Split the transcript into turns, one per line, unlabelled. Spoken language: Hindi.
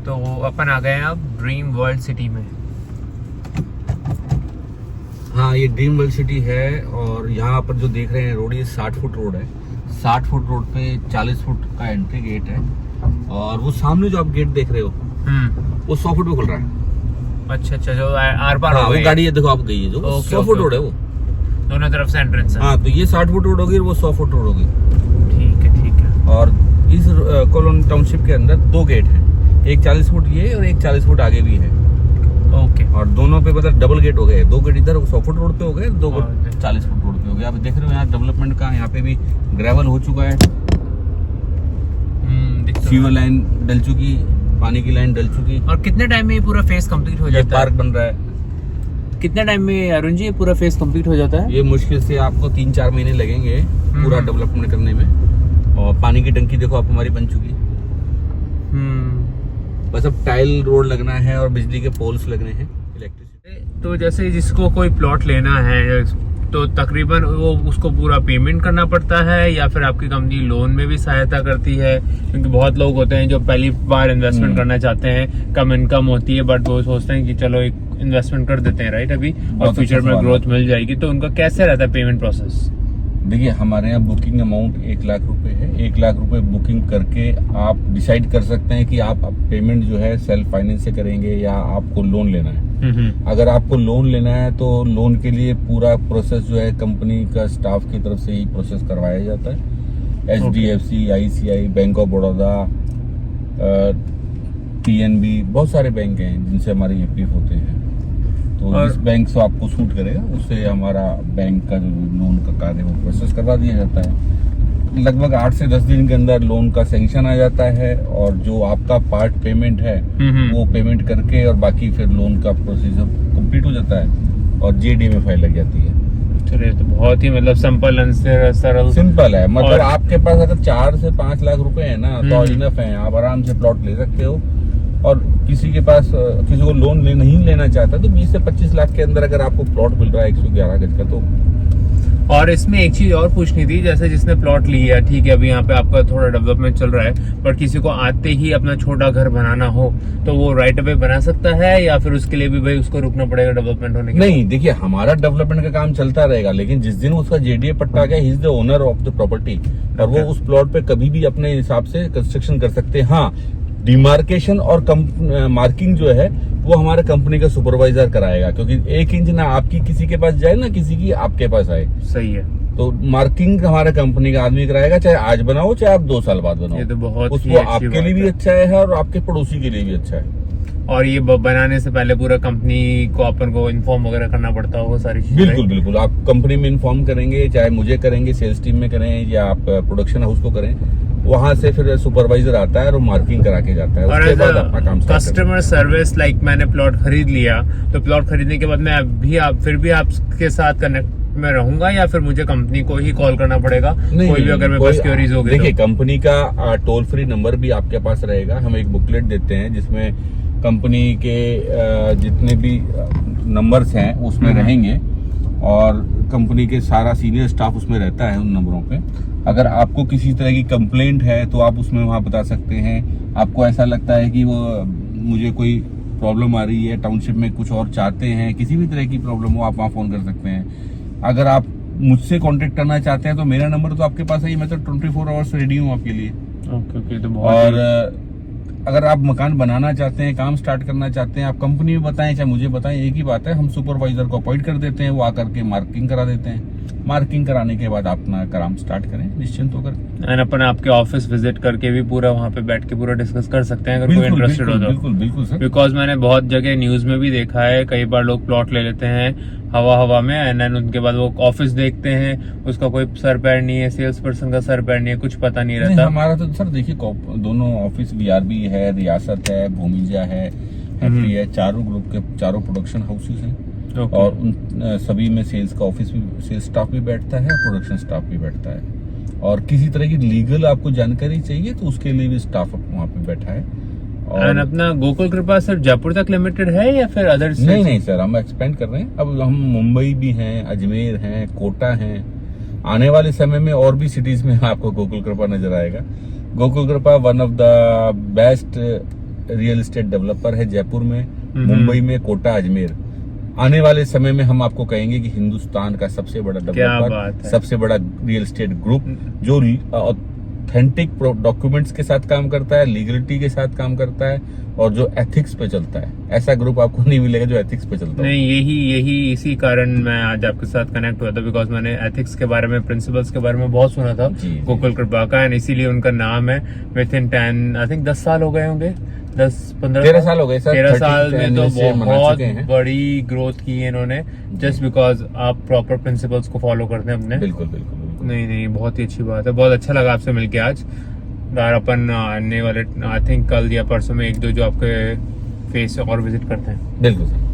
तो अपन आ गए हैं अब ड्रीम वर्ल्ड सिटी में।
हाँ, ये ड्रीम वर्ल्ड सिटी है और यहाँ पर जो देख रहे हैं रोड, ये 60 फुट रोड है। 60 फुट रोड पे 40 फुट का एंट्री गेट है और वो सामने जो आप गेट देख रहे हो वो 100 फुट पे खुल रहा है।
अच्छा, जो आर पार
हाँ, वो गाड़ी है, देखो आप गई है जो 100 फुट रोड है, वो
दोनों तरफ से एंट्रेंस है।
हाँ, तो ये 60 फुट रोड होगी और वो 100 फुट रोड होगी।
ठीक है।
और इस कॉलोनी टाउनशिप के अंदर 2 गेट हैं, एक 40 फुट ये और एक 40 फुट आगे भी है।
ओके।
और दोनों पे मतलब डबल गेट हो गए, 2 गेट इधर 100 फुट रोड पे हो गए, 2 गेट 40 फुट रोड पे हो गए। आप देख रहे हो यहाँ डेवलपमेंट का, यहाँ पे भी ग्रेवल हो चुका है, सीवर लाइन डल चुकी, पानी की लाइन डल चुकी।
और कितने टाइम में ये पूरा फेस कंप्लीट हो जाता है?
पार्क बन रहा है।
कितने टाइम में अरुण जी ये पूरा फेस कंप्लीट हो जाता है?
ये मुश्किल से आपको 3-4 महीने लगेंगे पूरा डेवलपमेंट करने में। और पानी की टंकी देखो आप हमारी बन चुकी। बस अब टाइल रोड लगना है और बिजली के पोल्स लगने हैं, इलेक्ट्रिसिटी।
तो जैसे जिसको कोई प्लॉट लेना है तो तकरीबन वो उसको पूरा पेमेंट करना पड़ता है या फिर आपकी कंपनी लोन में भी सहायता करती है? क्योंकि बहुत लोग होते हैं जो पहली बार इन्वेस्टमेंट करना चाहते हैं, कम इनकम होती है, बट वो सोचते हैं कि चलो एक इन्वेस्टमेंट कर देते हैं राइट अभी और फ्यूचर में ग्रोथ मिल जाएगी। तो उनका कैसे रहता है पेमेंट प्रोसेस?
देखिए, हमारे यहाँ बुकिंग अमाउंट 1 लाख रुपए है। 1 लाख रुपए बुकिंग करके आप डिसाइड कर सकते हैं कि आप पेमेंट जो है सेल्फ फाइनेंस से करेंगे या आपको लोन लेना है। अगर आपको लोन लेना है तो लोन के लिए पूरा प्रोसेस जो है कंपनी का स्टाफ की तरफ से ही प्रोसेस करवाया जाता है। HDFC, ICI, bank of Baroda, PNB, बहुत सारे बैंक हैं जिनसे हमारे EPF होते हैं। तो जिस बैंक से आपको सूट करेगा उससे हमारा बैंक का जो लोन का कार्य वो प्रोसेस करवा दिया जाता है। लगभग 8 से 10 दिन के अंदर लोन का सैंक्शन आ जाता है और जो आपका पार्ट पेमेंट है वो पेमेंट करके और बाकी फिर लोन का प्रोसीजर कंप्लीट हो जाता है और JD में फाइल लग जाती है।
चलिए, तो बहुत ही मतलब सरल
सिंपल है। मतलब आपके पास अगर 4 से 5 लाख रुपए है ना तो इनफ है, आप आराम से प्लॉट ले सकते हो। और किसी के पास किसी को लोन नहीं लेना चाहता तो 20 से 25 लाख के अंदर अगर आपको प्लॉट मिल रहा है 111 गज का तो।
और इसमें एक चीज और पूछनी थी, जैसे जिसने प्लॉट लिया ठीक है, अभी यहाँ पे आपका थोड़ा डेवलपमेंट चल रहा है, पर किसी को आते ही अपना छोटा घर बनाना हो तो वो राइट अवे बना सकता है या फिर उसके लिए भी भाई उसको रुकना पड़ेगा डेवलपमेंट होने के?
नहीं, देखिए हमारा डेवलपमेंट का काम चलता रहेगा, लेकिन जिस दिन उसका JDA पट्टा गया, he is the owner of the property और वो उस प्लॉट पे कभी भी अपने हिसाब से कंस्ट्रक्शन कर सकते हैं। हाँ, डिमार्केशन और मार्किंग जो है वो हमारे कंपनी का सुपरवाइजर कराएगा, क्योंकि 1 इंच ना आपकी किसी के पास जाए ना किसी की आपके पास आए।
सही है।
तो मार्किंग हमारे कंपनी का आदमी कराएगा, चाहे आज बनाओ चाहे आप 2 साल बाद बनाओ।
ये तो बहुत
उसको आपके लिए भी अच्छा है और आपके पड़ोसी के लिए भी अच्छा है।
और ये बनाने से पहले पूरा कंपनी को अपन को इन्फॉर्म वगैरह करना पड़ता होगा सारी चीजें?
बिल्कुल आप कंपनी में इन्फॉर्म करेंगे, चाहे मुझे करेंगे, सेल्स टीम में करें या आप प्रोडक्शन हाउस को करें, वहां से फिर सुपरवाइजर आता है और मार्किंग करा के जाता है। उसके बाद अपना काम
कस्टमर सर्विस, लाइक मैंने प्लॉट खरीद लिया तो प्लॉट खरीदने के बाद मैं फिर भी आपके साथ कनेक्ट में रहूंगा या फिर मुझे कंपनी को ही कॉल करना पड़ेगा? कोई भी अगर मेरे पास क्वेरीज होगी?
देखिए, कंपनी का टोल फ्री नंबर भी आपके पास रहेगा। हम एक बुकलेट देते हैं जिसमें कंपनी के जितने भी नंबर्स हैं उसमें रहेंगे और कंपनी के सारा सीनियर स्टाफ उसमें रहता है उन नंबरों पे। अगर आपको किसी तरह की कंप्लेंट है तो आप उसमें वहाँ बता सकते हैं। आपको ऐसा लगता है कि वो मुझे कोई प्रॉब्लम आ रही है, टाउनशिप में कुछ और चाहते हैं, किसी भी तरह की प्रॉब्लम हो, आप वहाँ फोन कर सकते हैं। अगर आप मुझसे कांटेक्ट करना चाहते हैं तो मेरा नंबर तो आपके पास है, मैं तो 24 आवर्स रेडी हूँ आपके लिए।
ओके, तो बहुत।
और अगर आप मकान बनाना चाहते हैं, काम स्टार्ट करना चाहते हैं, आप कंपनी में बताएं चाहे मुझे बताएं, एक ही बात है, हम सुपरवाइजर को अपॉइंट कर देते हैं, वो आकर के मार्किंग करा देते हैं। मार्किंग कराने के बाद अपना काम स्टार्ट करें निश्चिंत होकर।
एंड अपन आपके ऑफिस विजिट करके भी पूरा वहाँ पे बैठ के पूरा डिस्कस कर सकते हैं अगर कोई इंटरेस्टेड हो तो।
बिल्कुल सर।
बिकॉज मैंने बहुत जगह न्यूज में भी देखा है, कई बार लोग प्लॉट ले लेते हैं हवा में एंड देन उनके बाद वो ऑफिस देखते हैं, उसका कोई सर पैर नहीं है, सेल्स पर्सन का सर पैर नहीं है, कुछ पता नहीं रहता।
हमारा तो सर देखिए दोनों ऑफिस BRB है, रियासत है, भूमिजा है, FD है, चारों ग्रुप के चारों प्रोडक्शन हाउसेस हैं। और उन सभी में सेल्स का ऑफिस भी, सेल्स स्टाफ भी बैठता है, प्रोडक्शन स्टाफ भी बैठता है। और किसी तरह की लीगल आपको जानकारी चाहिए तो उसके लिए भी स्टाफ वहाँ पे बैठा है।
और अपना गोकुल कृपा सिर्फ जयपुर तक लिमिटेड है या फिर अदर?
नहीं सर, हम एक्सपेंड कर रहे हैं। अब हम मुंबई भी हैं, अजमेर हैं, कोटा हैं। आने वाले समय में और भी सिटीज में आपको गोकुल कृपा नजर आएगा। गोकुल कृपा one of the best real estate developer है जयपुर में, मुंबई में, कोटा, अजमेर। आने वाले समय में हम आपको कहेंगे कि हिंदुस्तान का सबसे बड़ा
बात
डेवलपर,
है।
सबसे बड़ा रियल एस्टेट ग्रुप जो ऑथेंटिक डॉक्यूमेंट्स के साथ काम करता है, लीगलिटी के साथ काम करता है और जो एथिक्स पे चलता है। ऐसा ग्रुप आपको नहीं मिलेगा जो एथिक्स पे चलता है।
नहीं, यही इसी कारण मैं आज आपके साथ कनेक्ट हुआ था, बिकॉज मैंने एथिक्स के बारे में, प्रिंसिपल्स के बारे में बहुत सुना था गोकुल कृपा का, एंड इसीलिए उनका नाम है। विद इन 10 आई थिंक 10 साल हो गए होंगे, 10-15
13 साल हो गए सर।
13 साल में तो
से मना
बहुत
चुके हैं।
बड़ी ग्रोथ की है इन्होंने, जस्ट बिकॉज आप प्रॉपर प्रिंसिपल्स को फॉलो करते हैं अपने।
बिल्कुल बिल्कुल बिल्कुल।
नहीं, बहुत ही अच्छी बात है। बहुत अच्छा लगा आपसे मिलके आज। यार अपन आने वाले आई थिंक कल या परसों में 1-2 जो आपके फेस और विजिट करते हैं।
बिल्कुल सर।